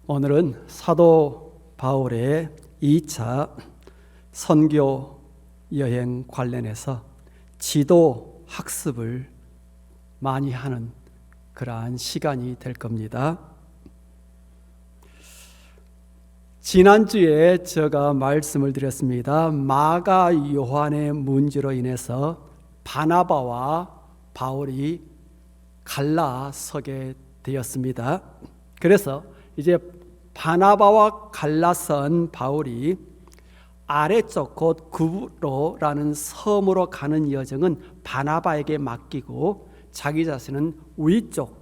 오늘은 사도 바울의 2차 선교 여행 관련해서 지도 학습을 많이 하는 그러한 시간이 될 겁니다. 지난주에 제가 말씀을 드렸습니다. 마가 요한의 문제로 인해서 바나바와 바울이 갈라서게 되었습니다. 그래서 이제 바나바와 갈라선 바울이 아래쪽 곧 구브로라는 섬으로 가는 여정은 바나바에게 맡기고 자기 자신은 위쪽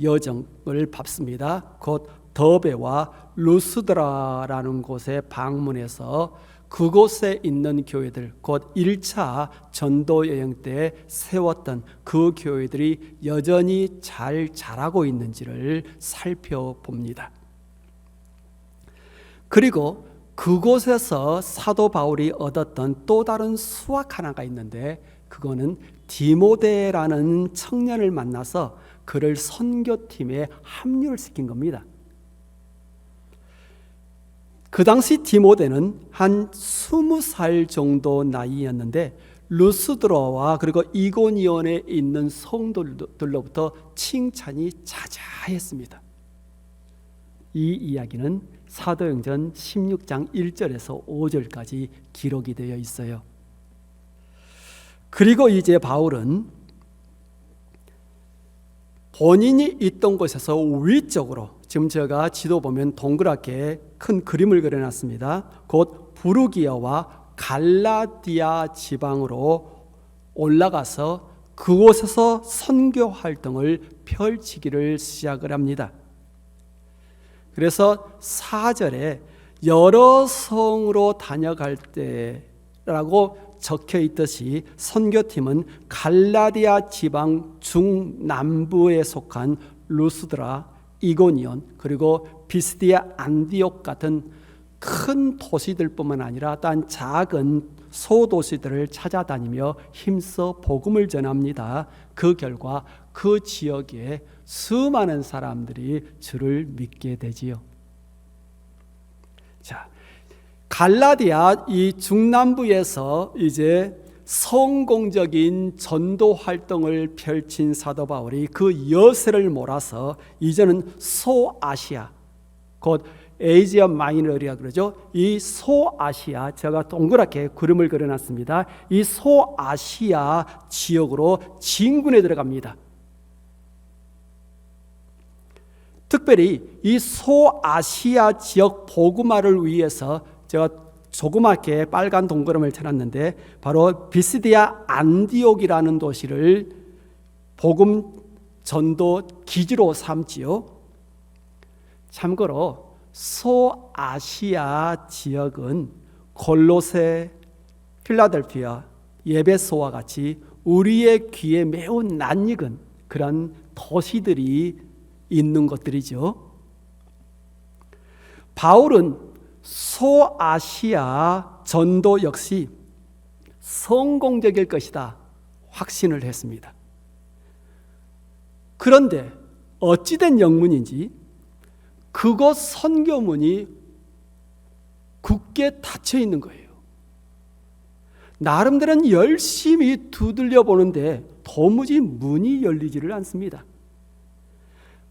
여정을 밟습니다. 곧 더베와 루스드라라는 곳에 방문해서 그곳에 있는 교회들, 곧 1차 전도 여행 때 세웠던 그 교회들이 여전히 잘 자라고 있는지를 살펴봅니다. 그리고 그곳에서 사도 바울이 얻었던 또 다른 수확 하나가 있는데, 그거는 디모데라는 청년을 만나서 그를 선교팀에 합류를 시킨 겁니다. 그 당시 디모데는 한 20살 정도 나이였는데 루스드라와 그리고 이고니온에 있는 성도들로부터 칭찬이 자자했습니다. 이 이야기는 사도행전 16장 1절에서 5절까지 기록이 되어 있어요. 그리고 이제 바울은 본인이 있던 곳에서 위쪽으로, 지금 제가 지도 보면 동그랗게 큰 그림을 그려놨습니다. 곧 부르기아와 갈라디아 지방으로 올라가서 그곳에서 선교 활동을 펼치기를 시작을 합니다. 그래서 4절에 여러 성으로 다녀갈 때라고 적혀 있듯이 선교팀은 갈라디아 지방 중남부에 속한 루스드라, 이고니온, 그리고 비스디아, 안디옥 같은 큰 도시들뿐만 아니라 딴 작은 소도시들을 찾아다니며 힘써 복음을 전합니다. 그 결과 그 지역에 수많은 사람들이 주를 믿게 되지요. 자, 갈라디아 이 중남부에서 이제 성공적인 전도 활동을 펼친 사도 바울이 그 여세를 몰아서 이제는 소아시아, 곧 에이지아 마이너리아 그러죠. 이 소아시아, 제가 동그랗게 그림을 그려놨습니다. 이 소아시아 지역으로 진군에 들어갑니다. 특별히 이 소아시아 지역 복음화를 위해서 제가 조그맣게 빨간 동그라미를 쳐놨는데 바로 비스디아 안디옥이라는 도시를 복음 전도 기지로 삼지요. 참고로 소아시아 지역은 골로새, 필라델피아, 예베소와 같이 우리의 귀에 매우 낯익은 그런 도시들이 있는 것들이죠. 바울은 소아시아 전도 역시 성공적일 것이다 확신을 했습니다. 그런데 어찌된 영문인지 그곳 선교문이 굳게 닫혀 있는 거예요. 나름대로는 열심히 두들려 보는데 도무지 문이 열리지를 않습니다.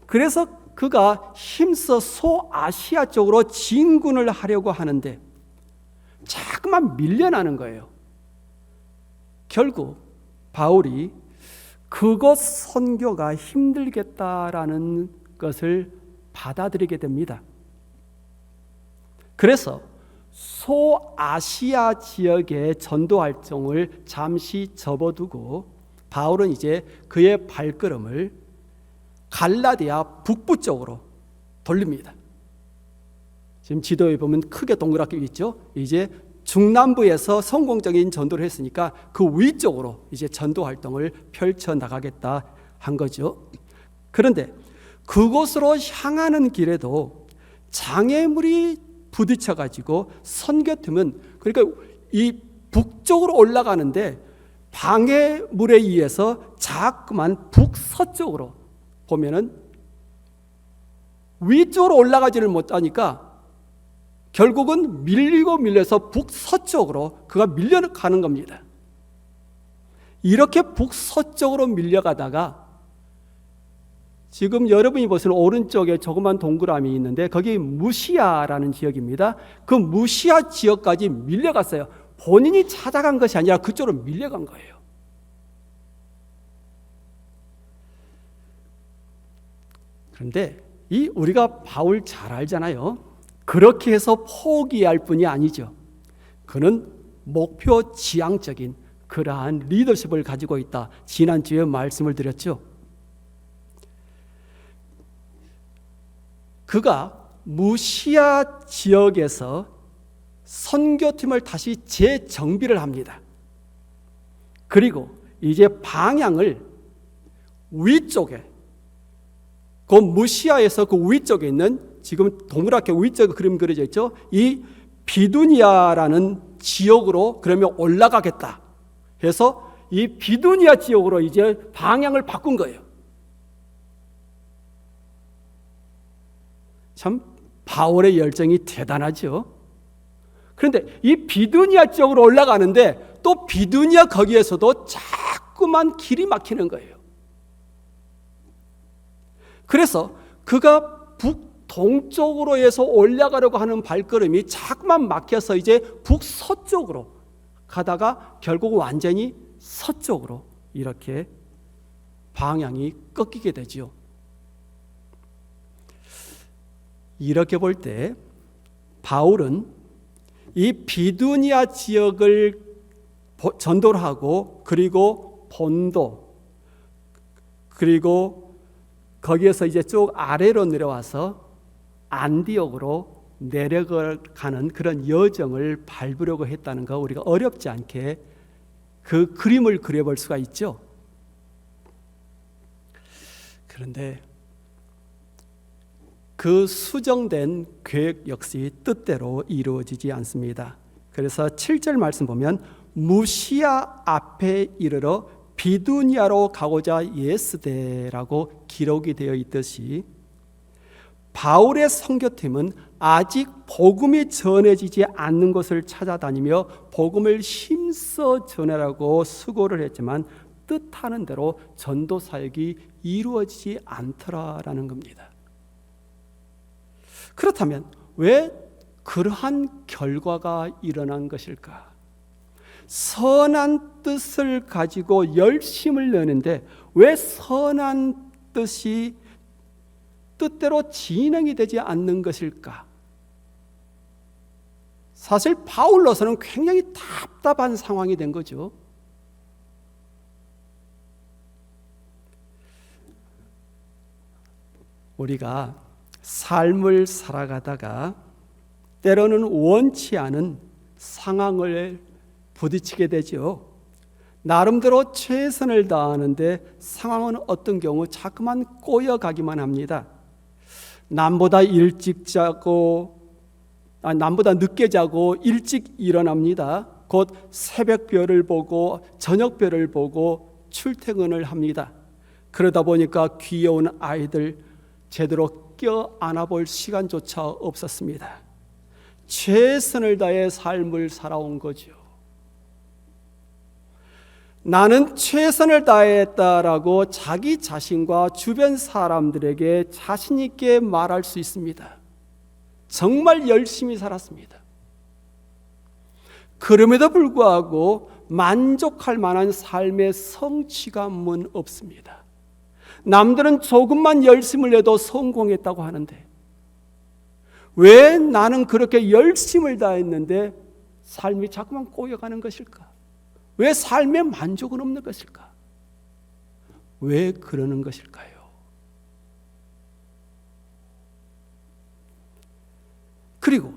그래서 그가 힘써 소아시아 쪽으로 진군을 하려고 하는데 자꾸만 밀려나는 거예요. 결국 바울이 그곳 선교가 힘들겠다라는 것을 받아들이게 됩니다. 그래서 소아시아 지역의 전도 활동을 잠시 접어두고 바울은 이제 그의 발걸음을 갈라디아 북부 쪽으로 돌립니다. 지금 지도에 보면 크게 동그랗게 있죠. 이제 중남부에서 성공적인 전도를 했으니까 그 위쪽으로 이제 전도 활동을 펼쳐 나가겠다 한 거죠. 그런데 그곳으로 향하는 길에도 장애물이 부딪혀 가지고 선교팀은, 그러니까 이 북쪽으로 올라가는데 방해물에 의해서 자꾸만 북서쪽으로 보면은 위쪽으로 올라가지를 못하니까 결국은 밀려서 북서쪽으로 그가 밀려가는 겁니다. 이렇게 북서쪽으로 밀려가다가 지금 여러분이 보시는 오른쪽에 조그만 동그라미 있는데 거기 무시아라는 지역입니다. 그 무시아 지역까지 밀려갔어요. 본인이 찾아간 것이 아니라 그쪽으로 밀려간 거예요. 그런데 우리가 바울 잘 알잖아요. 그렇게 해서 포기할 뿐이 아니죠. 그는 목표 지향적인 그러한 리더십을 가지고 있다. 지난주에 말씀을 드렸죠. 그가 무시아 지역에서 선교팀을 다시 재정비를 합니다. 그리고 이제 방향을 위쪽에, 그 무시아에서 그 위쪽에 있는, 지금 동그랗게 위쪽에 그림 그려져 있죠. 이 비두니아라는 지역으로 그러면 올라가겠다 해서 이 비두니아 지역으로 이제 방향을 바꾼 거예요. 참 바울의 열정이 대단하죠. 그런데 이 비두니아 지역으로 올라가는데 또 비두니아 거기에서도 자꾸만 길이 막히는 거예요. 그래서 그가 북동쪽으로 해서 올라가려고 하는 발걸음이 자꾸만 막혀서 이제 북서쪽으로 가다가 결국 완전히 서쪽으로 이렇게 방향이 꺾이게 되죠. 이렇게 볼 때 바울은 이 비두니아 지역을 전도를 하고 그리고 본도 그리고 거기에서 이제 쭉 아래로 내려와서 안디옥으로 내려가는 그런 여정을 밟으려고 했다는 거 우리가 어렵지 않게 그 그림을 그려볼 수가 있죠. 그런데 그 수정된 계획 역시 뜻대로 이루어지지 않습니다. 그래서 7절 말씀 보면 무시아 앞에 이르러 비두니아로 가고자 예스대라고 기록이 되어 있듯이 바울의 선교팀은 아직 복음이 전해지지 않는 곳을 찾아다니며 복음을 힘써 전하라고 수고를 했지만 뜻하는 대로 전도 사역이 이루어지지 않더라라는 겁니다. 그렇다면 왜 그러한 결과가 일어난 것일까? 선한 뜻을 가지고 열심을 내는데 왜 선한 뜻이 뜻대로 진행이 되지 않는 것일까? 사실 바울로서는 굉장히 답답한 상황이 된 거죠. 우리가 삶을 살아가다가 때로는 원치 않은 상황을 부딪히게 되죠. 나름대로 최선을 다하는데 상황은 어떤 경우 자꾸만 꼬여가기만 합니다. 남보다 늦게 자고 일찍 일어납니다. 곧 새벽별을 보고 저녁별을 보고 출퇴근을 합니다. 그러다 보니까 귀여운 아이들 제대로 껴안아볼 시간조차 없었습니다. 최선을 다해 삶을 살아온 거죠. 나는 최선을 다했다라고 자기 자신과 주변 사람들에게 자신 있게 말할 수 있습니다. 정말 열심히 살았습니다. 그럼에도 불구하고 만족할 만한 삶의 성취감은 없습니다. 남들은 조금만 열심을 내도 성공했다고 하는데 왜 나는 그렇게 열심을 다했는데 삶이 자꾸만 꼬여가는 것일까? 왜 삶에 만족은 없는 것일까? 왜 그러는 것일까요? 그리고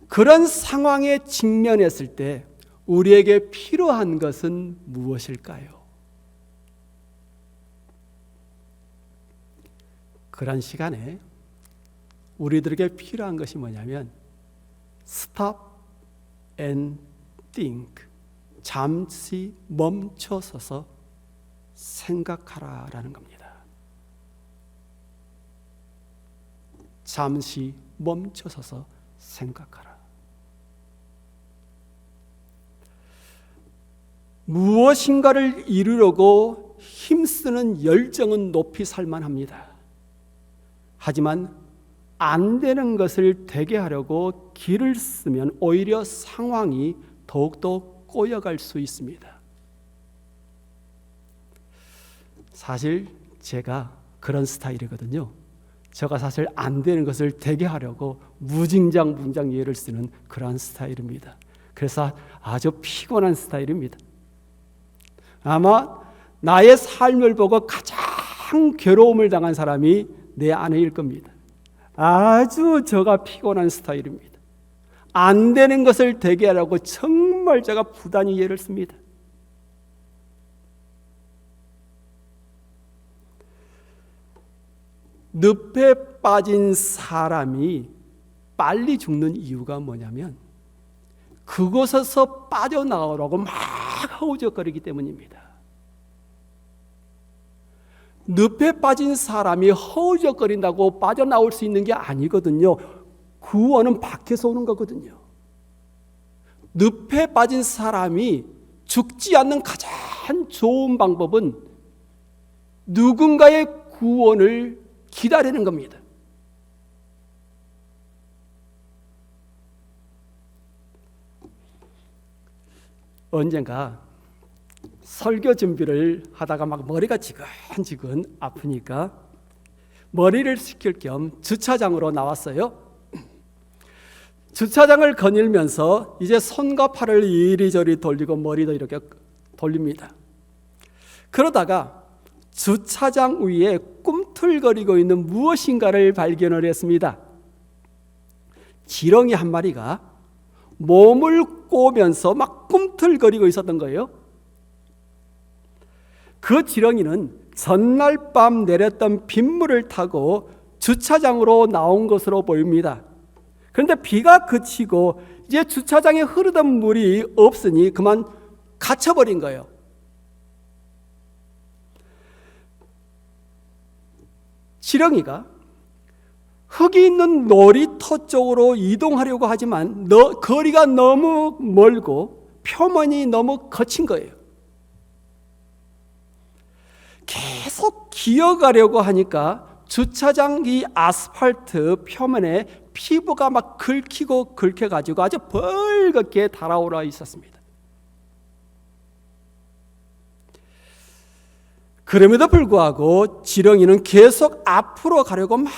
그런 상황에 직면했을 때 우리에게 필요한 것은 무엇일까요? 그런 시간에 우리들에게 필요한 것이 뭐냐면 stop and think, 잠시 멈춰서서 생각하라라는 겁니다. 잠시 멈춰서서 생각하라. 무엇인가를 이루려고 힘쓰는 열정은 높이 살만합니다. 하지만 안 되는 것을 되게 하려고 기를 쓰면 오히려 상황이 더욱더 꼬여갈 수 있습니다. 사실 제가 그런 스타일이거든요. 제가 사실 안 되는 것을 되게 하려고 무진장분장 예를 쓰는 그런 스타일입니다. 그래서 아주 피곤한 스타일입니다. 아마 나의 삶을 보고 가장 괴로움을 당한 사람이 내 아내일 겁니다. 아주 제가 피곤한 스타일입니다. 안 되는 것을 되게 하려고 정말 제가 부단히 예를 씁니다. 늪에 빠진 사람이 빨리 죽는 이유가 뭐냐면 그곳에서 빠져나오라고 막 허우적거리기 때문입니다. 늪에 빠진 사람이 허우적거린다고 빠져나올 수 있는 게 아니거든요. 구원은 밖에서 오는 거거든요. 늪에 빠진 사람이 죽지 않는 가장 좋은 방법은 누군가의 구원을 기다리는 겁니다. 언젠가 설교 준비를 하다가 막 머리가 지근지근 아프니까 머리를 식힐 겸 주차장으로 나왔어요. 주차장을 거닐면서 이제 손과 팔을 이리저리 돌리고 머리도 이렇게 돌립니다. 그러다가 주차장 위에 꿈틀거리고 있는 무엇인가를 발견을 했습니다. 지렁이 한 마리가 몸을 꼬면서 막 꿈틀거리고 있었던 거예요. 그 지렁이는 전날 밤 내렸던 빗물을 타고 주차장으로 나온 것으로 보입니다. 그런데 비가 그치고 이제 주차장에 흐르던 물이 없으니 그만 갇혀버린 거예요. 지렁이가 흙이 있는 놀이터 쪽으로 이동하려고 하지만 거리가 너무 멀고 표면이 너무 거친 거예요. 계속 기어가려고 하니까 주차장 이 아스팔트 표면에 피부가 막 긁히고 긁혀가지고 아주 벌겋게 달아올라 있었습니다. 그럼에도 불구하고 지렁이는 계속 앞으로 가려고 막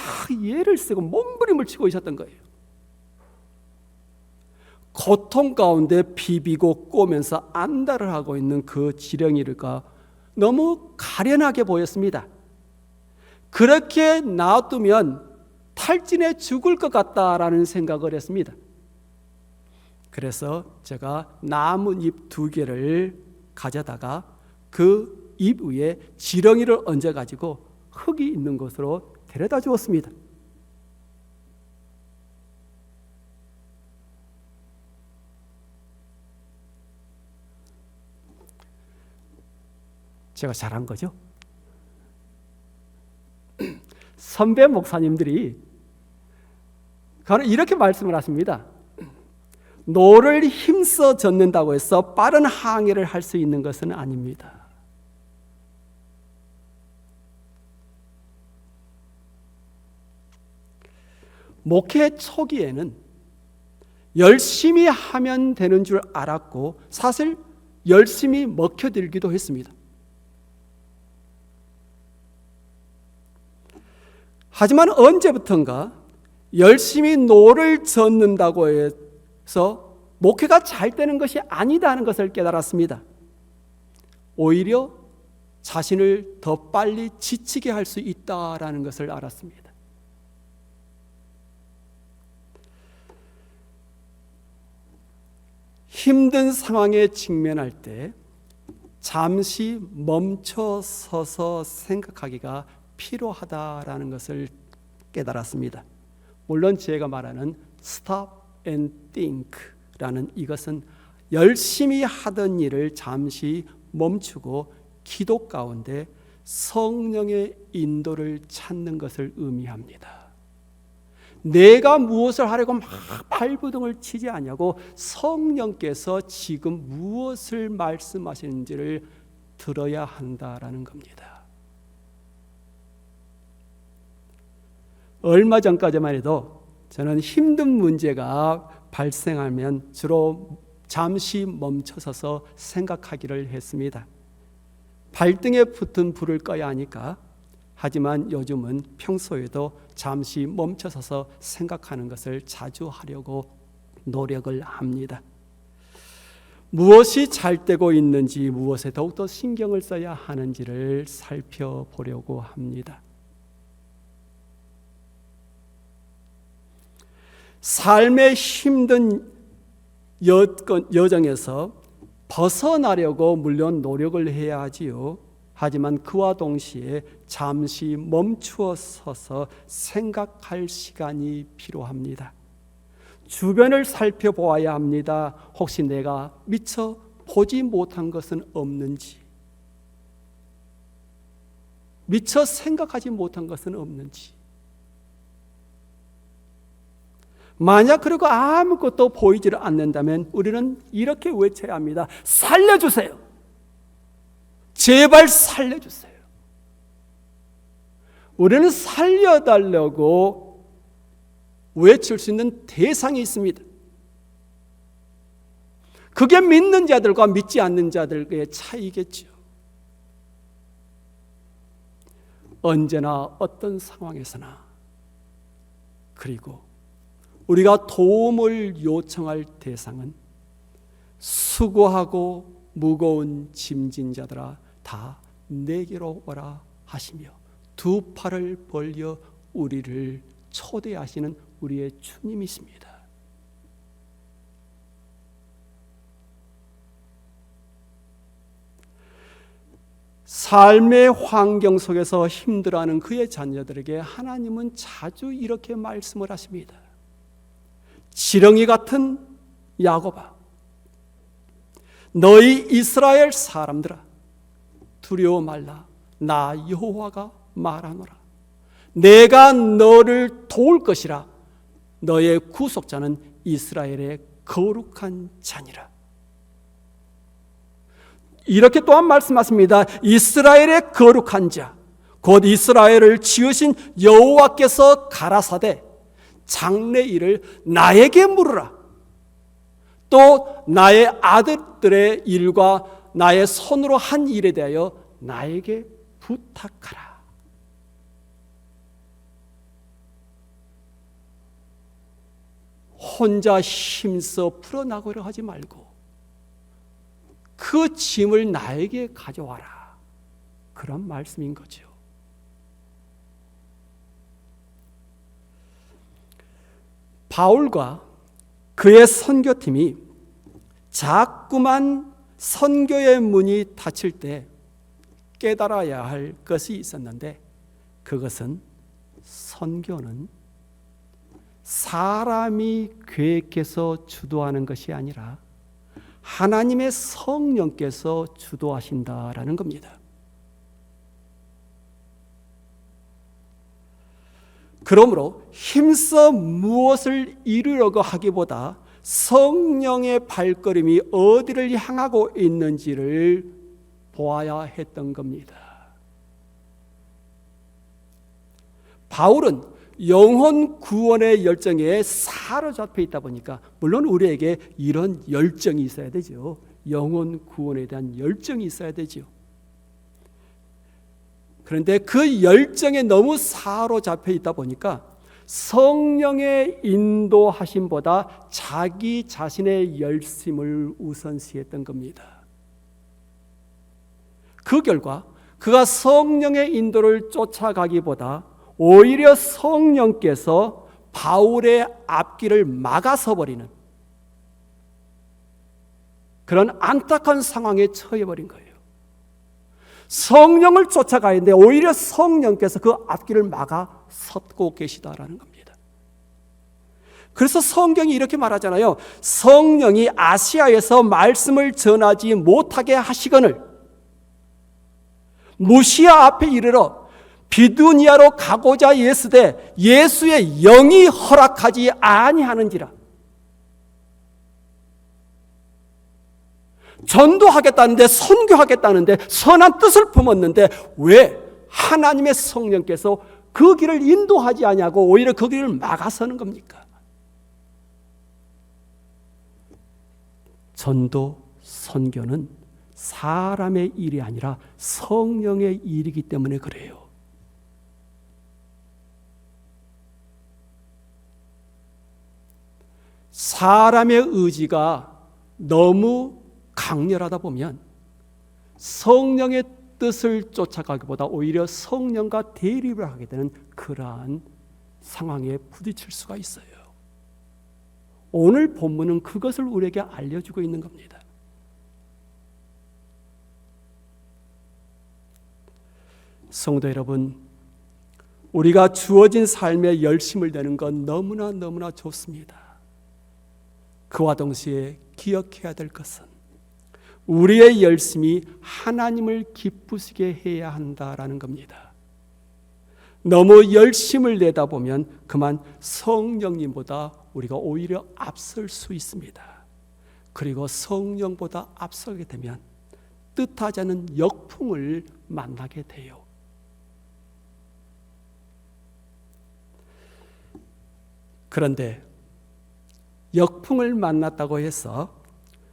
예를 쓰고 몸부림을 치고 있었던 거예요. 고통 가운데 비비고 꼬면서 안달을 하고 있는 그 지렁이가 너무 가련하게 보였습니다. 그렇게 놔두면 탈진해 죽을 것 같다라는 생각을 했습니다. 그래서 제가 나뭇잎 2개를 가져다가 그 잎 위에 지렁이를 얹어가지고 흙이 있는 곳으로 데려다 주었습니다. 제가 잘한 거죠? 선배 목사님들이 이렇게 말씀을 하십니다. 노를 힘써 젓는다고 해서 빠른 항해를 할 수 있는 것은 아닙니다. 목회 초기에는 열심히 하면 되는 줄 알았고 사실 열심히 먹혀들기도 했습니다. 하지만 언제부턴가 열심히 노를 젓는다고 해서 목회가 잘 되는 것이 아니다는 것을 깨달았습니다. 오히려 자신을 더 빨리 지치게 할 수 있다라는 것을 알았습니다. 힘든 상황에 직면할 때 잠시 멈춰 서서 생각하기가 필요하다라는 것을 깨달았습니다. 물론 제가 말하는 stop and think라는 이것은 열심히 하던 일을 잠시 멈추고 기도 가운데 성령의 인도를 찾는 것을 의미합니다. 내가 무엇을 하려고 막 발버둥을 치지 않냐고 성령께서 지금 무엇을 말씀하시는지를 들어야 한다라는 겁니다. 얼마 전까지만 해도 저는 힘든 문제가 발생하면 주로 잠시 멈춰서서 생각하기를 했습니다. 발등에 붙은 불을 꺼야 하니까. 하지만 요즘은 평소에도 잠시 멈춰서서 생각하는 것을 자주 하려고 노력을 합니다. 무엇이 잘 되고 있는지, 무엇에 더욱더 신경을 써야 하는지를 살펴보려고 합니다. 삶의 힘든 여정에서 벗어나려고 물론 노력을 해야 하지요. 하지만 그와 동시에 잠시 멈추어 서서 생각할 시간이 필요합니다. 주변을 살펴보아야 합니다. 혹시 내가 미처 보지 못한 것은 없는지, 미처 생각하지 못한 것은 없는지. 만약 그리고 아무것도 보이지를 않는다면 우리는 이렇게 외쳐야 합니다. 살려주세요. 제발 살려주세요. 우리는 살려달라고 외칠 수 있는 대상이 있습니다. 그게 믿는 자들과 믿지 않는 자들의 차이겠죠. 언제나 어떤 상황에서나, 그리고 우리가 도움을 요청할 대상은 수고하고 무거운 짐진 자들아 다 내게로 오라 하시며 두 팔을 벌려 우리를 초대하시는 우리의 주님이십니다. 삶의 환경 속에서 힘들어하는 그의 자녀들에게 하나님은 자주 이렇게 말씀을 하십니다. 지렁이 같은 야곱아, 너희 이스라엘 사람들아 두려워 말라. 나 여호와가 말하노라. 내가 너를 도울 것이라. 너의 구속자는 이스라엘의 거룩한 자니라. 이렇게 또한 말씀하십니다. 이스라엘의 거룩한 자, 곧 이스라엘을 지으신 여호와께서 가라사대 장래 일을 나에게 물으라. 또 나의 아들들의 일과 나의 손으로 한 일에 대하여 나에게 부탁하라. 혼자 힘써 풀어나가려 하지 말고 그 짐을 나에게 가져와라. 그런 말씀인 거죠. 바울과 그의 선교팀이 자꾸만 선교의 문이 닫힐 때 깨달아야 할 것이 있었는데, 그것은 선교는 사람이 계획해서 주도하는 것이 아니라 하나님의 성령께서 주도하신다라는 겁니다. 그러므로 힘써 무엇을 이루려고 하기보다 성령의 발걸음이 어디를 향하고 있는지를 보아야 했던 겁니다. 바울은 영혼 구원의 열정에 사로잡혀 있다 보니까, 물론 우리에게 이런 열정이 있어야 되죠. 영혼 구원에 대한 열정이 있어야 되죠. 그런데 그 열정에 너무 사로잡혀 있다 보니까 성령의 인도하심보다 자기 자신의 열심을 우선시했던 겁니다. 그 결과 그가 성령의 인도를 쫓아가기보다 오히려 성령께서 바울의 앞길을 막아서 버리는 그런 안타까운 상황에 처해버린 거예요. 성령을 쫓아가야 하는데 오히려 성령께서 그 앞길을 막아 섰고 계시다라는 겁니다. 그래서 성경이 이렇게 말하잖아요. 성령이 아시아에서 말씀을 전하지 못하게 하시거늘 무시아 앞에 이르러 비두니아로 가고자 예스되 예수의 영이 허락하지 아니하는지라. 전도하겠다는데, 선교하겠다는데, 선한 뜻을 품었는데 왜 하나님의 성령께서 그 길을 인도하지 아니하고 오히려 그 길을 막아서는 겁니까? 전도, 선교는 사람의 일이 아니라 성령의 일이기 때문에 그래요. 사람의 의지가 너무 강렬하다 보면 성령의 뜻을 쫓아가기보다 오히려 성령과 대립을 하게 되는 그러한 상황에 부딪힐 수가 있어요. 오늘 본문은 그것을 우리에게 알려주고 있는 겁니다. 성도 여러분, 우리가 주어진 삶에 열심을 내는 건 너무나 좋습니다. 그와 동시에 기억해야 될 것은 우리의 열심이 하나님을 기쁘시게 해야 한다라는 겁니다. 너무 열심을 내다 보면 그만 성령님보다 우리가 오히려 앞설 수 있습니다. 그리고 성령보다 앞서게 되면 뜻하지 않은 역풍을 만나게 돼요. 그런데 역풍을 만났다고 해서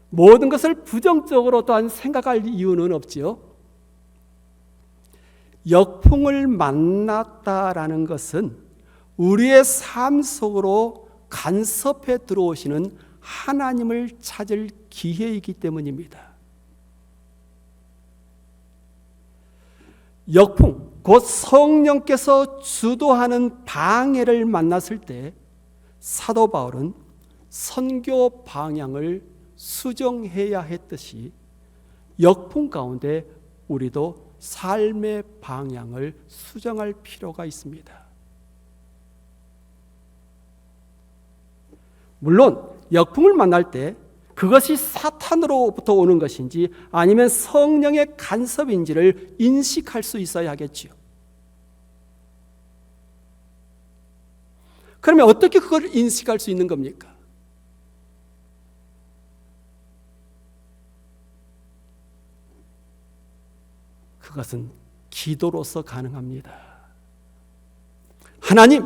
모든 것을 부정적으로 또한 생각할 이유는 없지요. 역풍을 만났다라는 것은 우리의 삶 속으로 간섭해 들어오시는 하나님을 찾을 기회이기 때문입니다. 역풍, 곧 성령께서 주도하는 방해를 만났을 때 사도 바울은 선교 방향을 수정해야 했듯이 역풍 가운데 우리도 삶의 방향을 수정할 필요가 있습니다. 물론 역풍을 만날 때 그것이 사탄으로부터 오는 것인지 아니면 성령의 간섭인지를 인식할 수 있어야 하겠지요. 그러면 어떻게 그걸 인식할 수 있는 겁니까? 그것은 기도로서 가능합니다. 하나님,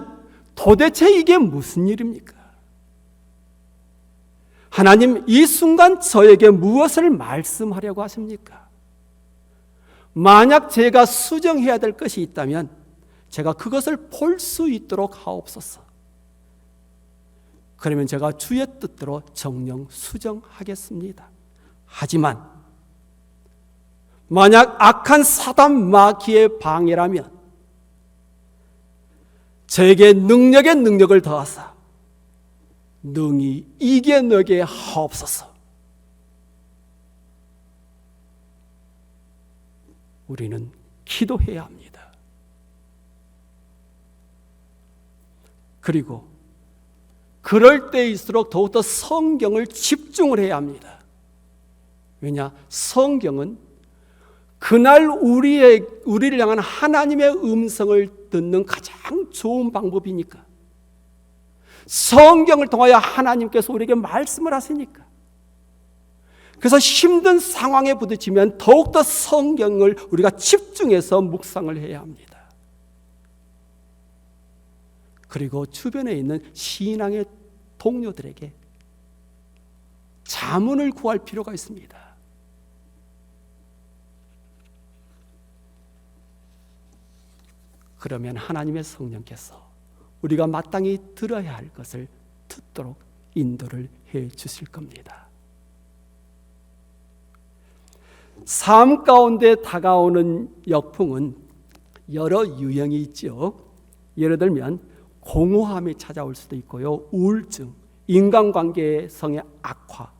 도대체 이게 무슨 일입니까? 하나님, 이 순간 저에게 무엇을 말씀하려고 하십니까? 만약 제가 수정해야 될 것이 있다면 제가 그것을 볼 수 있도록 하옵소서. 그러면 제가 주의 뜻대로 정령 수정하겠습니다. 하지만 만약 악한 사단 마귀의 방해라면 저에게 능력에 능력을 더하사 능히 이겨내게 하옵소서. 우리는 기도해야 합니다. 그리고 그럴 때일수록 더욱더 성경을 집중을 해야 합니다. 왜냐? 성경은 그날 우리를 향한 하나님의 음성을 듣는 가장 좋은 방법이니까. 성경을 통하여 하나님께서 우리에게 말씀을 하시니까. 그래서 힘든 상황에 부딪히면 더욱더 성경을 우리가 집중해서 묵상을 해야 합니다. 그리고 주변에 있는 신앙의 동료들에게 자문을 구할 필요가 있습니다. 그러면 하나님의 성령께서 우리가 마땅히 들어야 할 것을 듣도록 인도를 해 주실 겁니다. 삶 가운데 다가오는 역풍은 여러 유형이 있죠. 예를 들면 공허함이 찾아올 수도 있고요. 우울증, 인간관계성의 악화,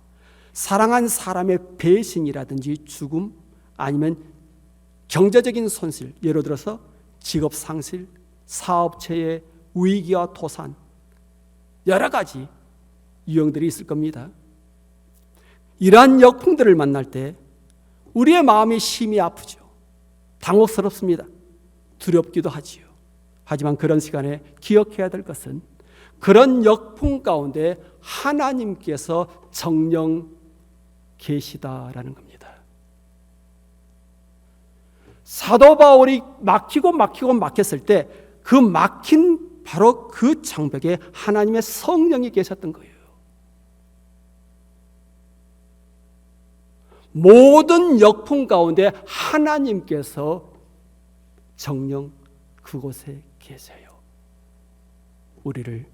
사랑한 사람의 배신이라든지 죽음, 아니면 경제적인 손실, 예를 들어서 직업 상실, 사업체의 위기와 도산, 여러 가지 유형들이 있을 겁니다. 이러한 역풍들을 만날 때 우리의 마음이 심히 아프죠. 당혹스럽습니다. 두렵기도 하지요. 하지만 그런 시간에 기억해야 될 것은 그런 역풍 가운데 하나님께서 정령 계시다라는 겁니다. 사도 바울이 막혔을 때 그 막힌 바로 그 장벽에 하나님의 성령이 계셨던 거예요. 모든 역풍 가운데 하나님께서 정령 그곳에 계세요. 우리를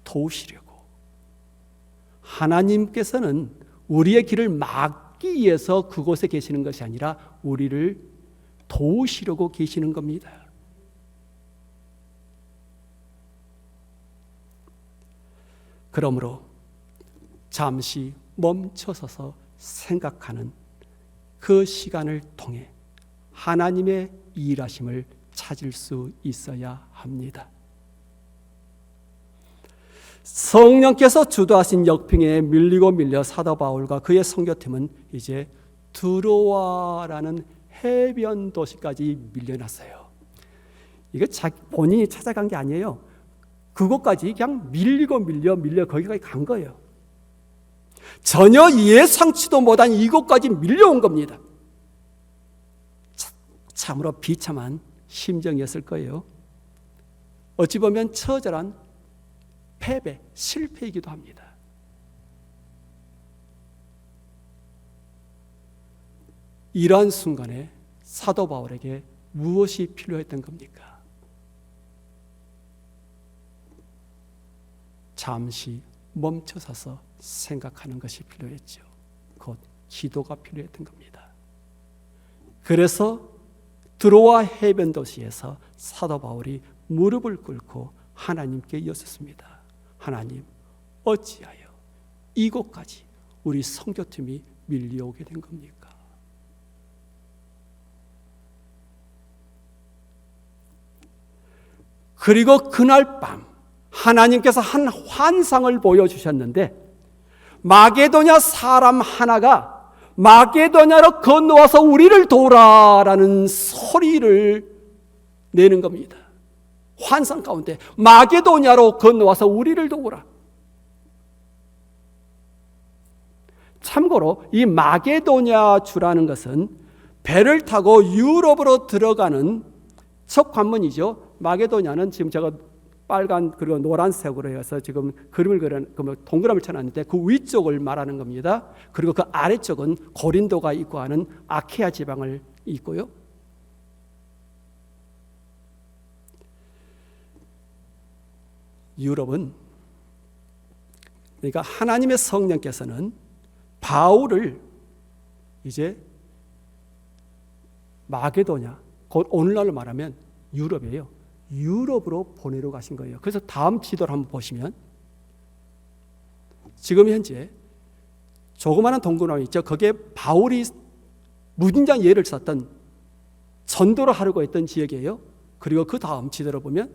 도우시려고. 하나님께서는 우리의 길을 막기 위해서 그곳에 계시는 것이 아니라 우리를 도우시려고 계시는 겁니다. 그러므로 잠시 멈춰서서 생각하는 그 시간을 통해 하나님의 일하심을 찾을 수 있어야 합니다. 성령께서 주도하신 역풍에 밀려 사도 바울과 그의 선교팀은 이제 드로아라는 해변 도시까지 밀려났어요. 이게 본인이 찾아간 게 아니에요. 그곳까지 그냥 밀려 거기까지 간 거예요. 전혀 예상치도 못한 이곳까지 밀려온 겁니다. 참으로 비참한 심정이었을 거예요. 어찌 보면 처절한 패배, 실패이기도 합니다. 이러한 순간에 사도 바울에게 무엇이 필요했던 겁니까? 잠시 멈춰서서 생각하는 것이 필요했죠. 곧 기도가 필요했던 겁니다. 그래서 드로아 해변 도시에서 사도 바울이 무릎을 꿇고 하나님께 여쭙습니다. 하나님, 어찌하여 이곳까지 우리 선교팀이 밀려오게 된 겁니까? 그리고 그날 밤 하나님께서 한 환상을 보여주셨는데 마게도냐 사람 하나가 마게도냐로 건너와서 우리를 도우라라는 소리를 내는 겁니다. 환상 가운데 마게도냐로 건너와서 우리를 도우라. 참고로 이 마게도냐 주라는 것은 배를 타고 유럽으로 들어가는 첫 관문이죠. 마게도냐는 지금 제가 빨간 그리고 노란색으로 해서 지금 그림을 동그라미를 쳐놨는데 그 위쪽을 말하는 겁니다. 그리고 그 아래쪽은 고린도가 있고 하는 아케아 지방을 있고요. 유럽은 그러니까 하나님의 성령께서는 바울을 이제 마게도냐, 곧 오늘날로 말하면 유럽이에요. 유럽으로 보내러 가신 거예요. 그래서 다음 지도를 한번 보시면 지금 현재 조그마한 동그라미 있죠. 거기에 바울이 무진장 예를 썼던 전도를 하려고 했던 지역이에요. 그리고 그 다음 지도를 보면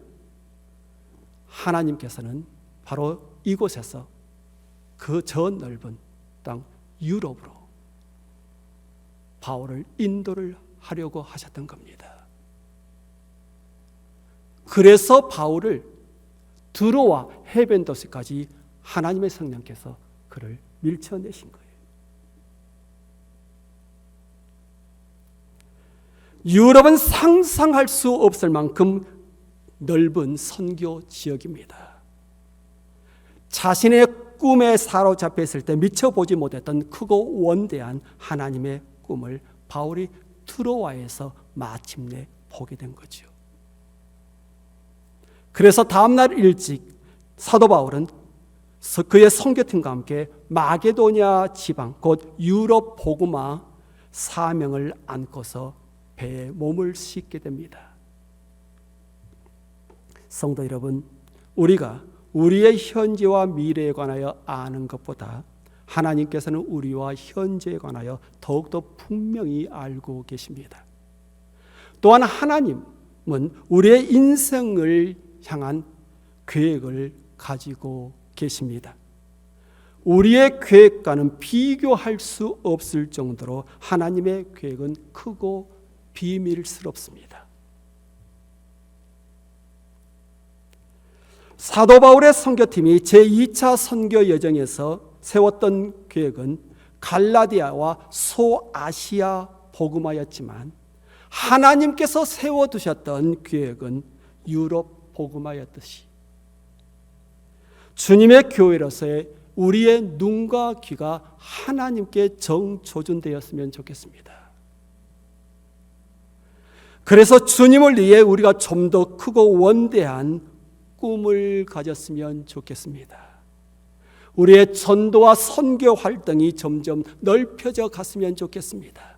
하나님께서는 바로 이곳에서 그 저 넓은 땅 유럽으로 바울을 인도를 하려고 하셨던 겁니다. 그래서 바울을 드로아 해변 도시까지 하나님의 성령께서 그를 밀쳐내신 거예요. 유럽은 상상할 수 없을 만큼 넓은 선교 지역입니다. 자신의 꿈에 사로잡혀 있을 때 미처 보지 못했던 크고 원대한 하나님의 꿈을 바울이 드로아에서 마침내 보게 된 거죠. 그래서 다음날 일찍 사도 바울은 그의 선교팀과 함께 마게도냐 지방, 곧 유럽 복음화 사명을 안고서 배에 몸을 싣게 됩니다. 성도 여러분, 우리가 우리의 현재와 미래에 관하여 아는 것보다 하나님께서는 우리와 현재에 관하여 더욱더 분명히 알고 계십니다. 또한 하나님은 우리의 인생을 향한 계획을 가지고 계십니다. 우리의 계획과는 비교할 수 없을 정도로 하나님의 계획은 크고 비밀스럽습니다. 사도 바울의 선교팀이 제2차 선교 여정에서 세웠던 계획은 갈라디아와 소아시아 복음화였지만 하나님께서 세워두셨던 계획은 유럽 복음화였듯이 주님의 교회로서의 우리의 눈과 귀가 하나님께 정조준되었으면 좋겠습니다. 그래서 주님을 위해 우리가 좀 더 크고 원대한 꿈을 가졌으면 좋겠습니다. 우리의 전도와 선교 활동이 점점 넓혀져 갔으면 좋겠습니다.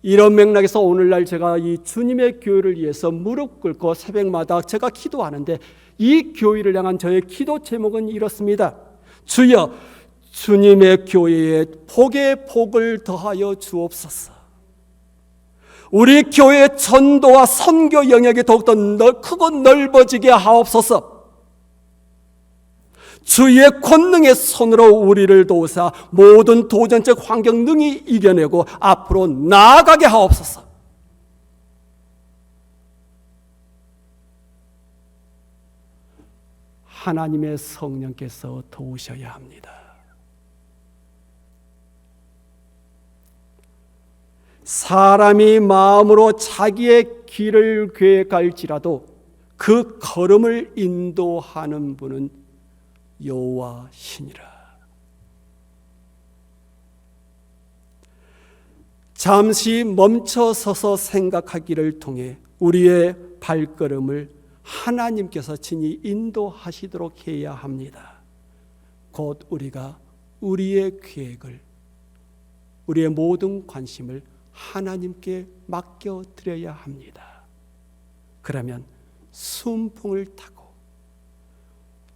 이런 맥락에서 오늘날 제가 이 주님의 교회를 위해서 무릎 꿇고 새벽마다 제가 기도하는데 이 교회를 향한 저의 기도 제목은 이렇습니다. 주여, 주님의 교회에 복의 복을 더하여 주옵소서. 우리 교회의 전도와 선교 영역이 더욱더 크고 넓어지게 하옵소서. 주의 권능의 손으로 우리를 도우사 모든 도전적 환경 능히 이겨내고 앞으로 나아가게 하옵소서. 하나님의 성령께서 도우셔야 합니다. 사람이 마음으로 자기의 길을 계획할지라도 그 걸음을 인도하는 분은 여호와시니라. 잠시 멈춰서서 생각하기를 통해 우리의 발걸음을 하나님께서 친히 인도하시도록 해야 합니다. 곧 우리가 우리의 계획을, 우리의 모든 관심을 하나님께 맡겨드려야 합니다. 그러면 순풍을 타고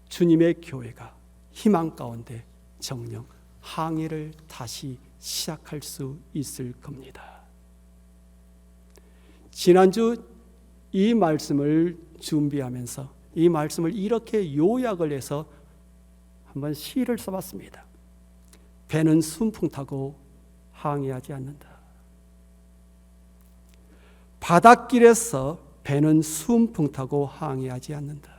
주님의 교회가 희망 가운데 정령 항해를 다시 시작할 수 있을 겁니다. 지난주 이 말씀을 준비하면서 이 말씀을 이렇게 요약을 해서 한번 시를 써봤습니다. 배는 순풍 타고 항해하지 않는다. 바닷길에서 배는 순풍 타고 항해하지 않는다.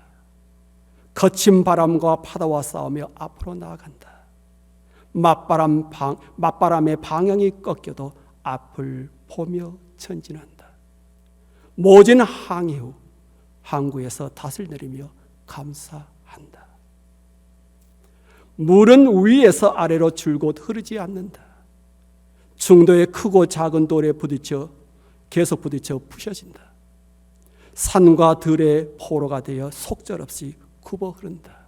거친 바람과 파도와 싸우며 앞으로 나아간다. 맞바람의 방향이 꺾여도 앞을 보며 전진한다. 모진 항해 후 항구에서 닷을 내리며 감사한다. 물은 위에서 아래로 줄곧 흐르지 않는다. 중도의 크고 작은 돌에 계속 부딪혀 부셔진다. 산과 들의 포로가 되어 속절없이 굽어 흐른다.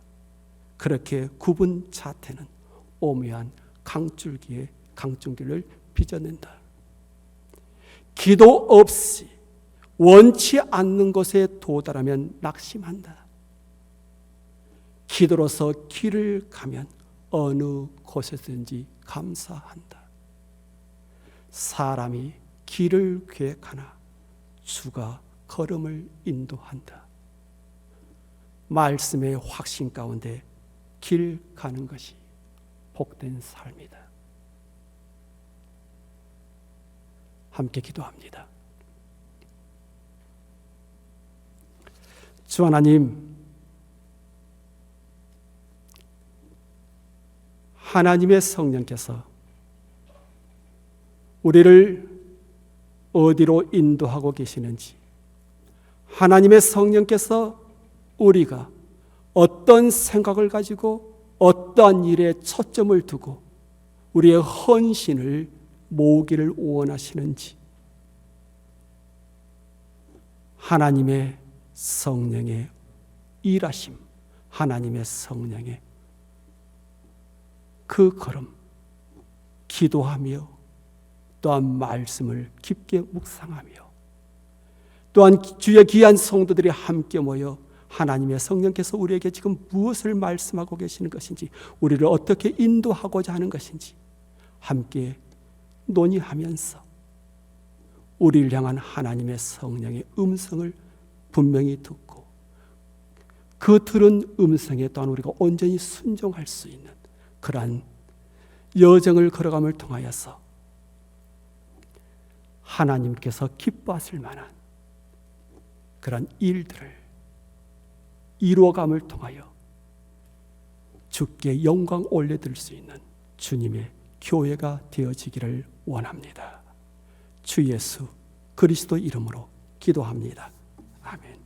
그렇게 굽은 자태는 오묘한 강줄기를 빚어낸다. 기도 없이 원치 않는 것에 도달하면 낙심한다. 기도로서 길을 가면 어느 곳에든지 감사한다. 사람이 길을 계획하나 주가 걸음을 인도한다. 말씀의 확신 가운데 길 가는 것이 복된 삶이다. 함께 기도합니다. 주 하나님, 하나님의 성령께서 우리를 어디로 인도하고 계시는지, 하나님의 성령께서 우리가 어떤 생각을 가지고 어떠한 일에 초점을 두고 우리의 헌신을 모으기를 원하시는지, 하나님의 성령의 일하심, 하나님의 성령의 그 걸음, 기도하며 또한 말씀을 깊게 묵상하며 또한 주의 귀한 성도들이 함께 모여 하나님의 성령께서 우리에게 지금 무엇을 말씀하고 계시는 것인지, 우리를 어떻게 인도하고자 하는 것인지 함께 논의하면서 우리를 향한 하나님의 성령의 음성을 분명히 듣고 그 들은 음성에 또한 우리가 온전히 순종할 수 있는 그러한 여정을 걸어감을 통하여서 하나님께서 기뻐하실 만한 그런 일들을 이루어감을 통하여 주께 영광 올려드릴 수 있는 주님의 교회가 되어지기를 원합니다. 주 예수 그리스도 이름으로 기도합니다. 아멘.